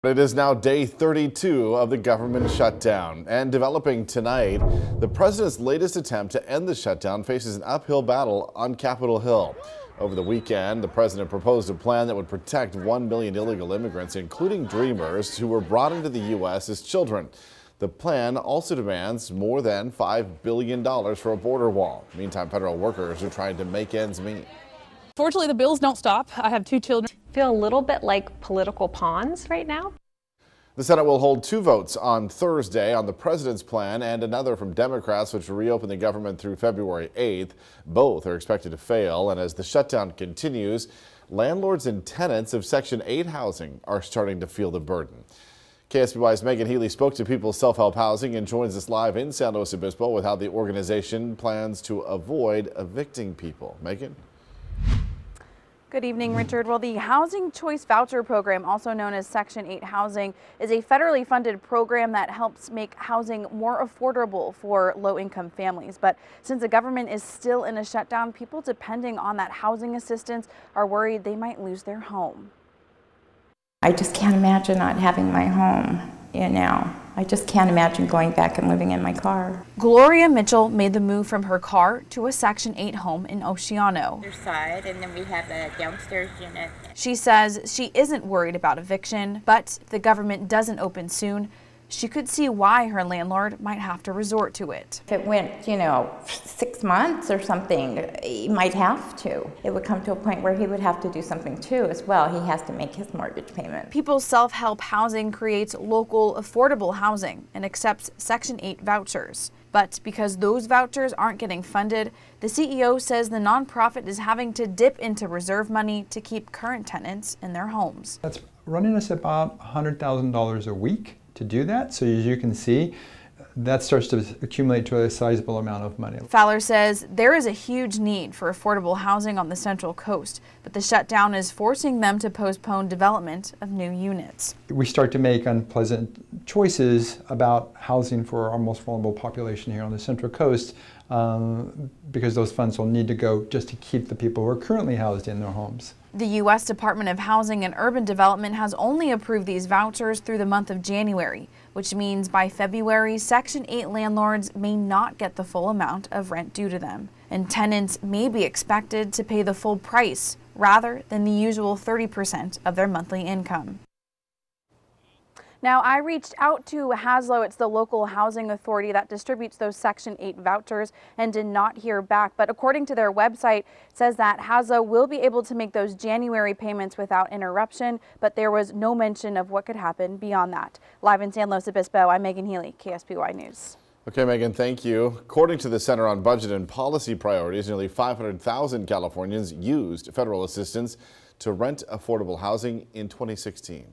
It is now day 32 of the government shutdown, and developing tonight, the president's latest attempt to end the shutdown faces an uphill battle on Capitol Hill. Over the weekend, the president proposed a plan that would protect 1 million illegal immigrants, including dreamers who were brought into the U.S. as children. The plan also demands more than $5 billion for a border wall. Meantime, federal workers are trying to make ends meet. Fortunately, the bills don't stop. I have 2 children. Feel a little bit like political pawns right now. The Senate will hold 2 votes on Thursday on the president's plan and another from Democrats, which will reopen the government through February 8th. Both are expected to fail, and as the shutdown continues, landlords and tenants of Section 8 housing are starting to feel the burden. KSBY's Megan Healy spoke to People's Self-Help Housing and joins us live in San Luis Obispo with how the organization plans to avoid evicting people. Megan? Good evening, Richard. Well, the Housing Choice Voucher Program, also known as Section 8 housing, is a federally funded program that helps make housing more affordable for low-income families. But since the government is still in a shutdown, people depending on that housing assistance are worried they might lose their home. I just can't imagine not having my home, I just can't imagine going back and living in my car. Gloria Mitchell made the move from her car to a Section 8 home in Oceano. Side, and then we have a downstairs unit. She says she isn't worried about eviction, but if the government doesn't open soon, she could see why her landlord might have to resort to it. If it went, 6 months or something, he might have to. It would come to a point where he would have to do something too as well. He has to make his mortgage payment. People's Self-Help Housing creates local affordable housing and accepts Section 8 vouchers. But because those vouchers aren't getting funded, the CEO says the nonprofit is having to dip into reserve money to keep current tenants in their homes. That's running us about $100,000 a week to do that. So as you can see, that starts to accumulate to a sizable amount of money. Fowler says there is a huge need for affordable housing on the Central Coast, but the shutdown is forcing them to postpone development of new units. We start to make unpleasant choices about housing for our most vulnerable population here on the Central Coast because those funds will need to go just to keep the people who are currently housed in their homes. The U.S. Department of Housing and Urban Development has only approved these vouchers through the month of January, which means by February, Section 8 landlords may not get the full amount of rent due to them, and tenants may be expected to pay the full price rather than the usual 30% of their monthly income. Now, I reached out to Haslo, it's the local housing authority that distributes those Section 8 vouchers, and did not hear back. But according to their website, it says that Haslo will be able to make those January payments without interruption, but there was no mention of what could happen beyond that. Live in San Luis Obispo, I'm Megan Healy, KSBY News. Okay, Megan, thank you. According to the Center on Budget and Policy Priorities, nearly 500,000 Californians used federal assistance to rent affordable housing in 2016.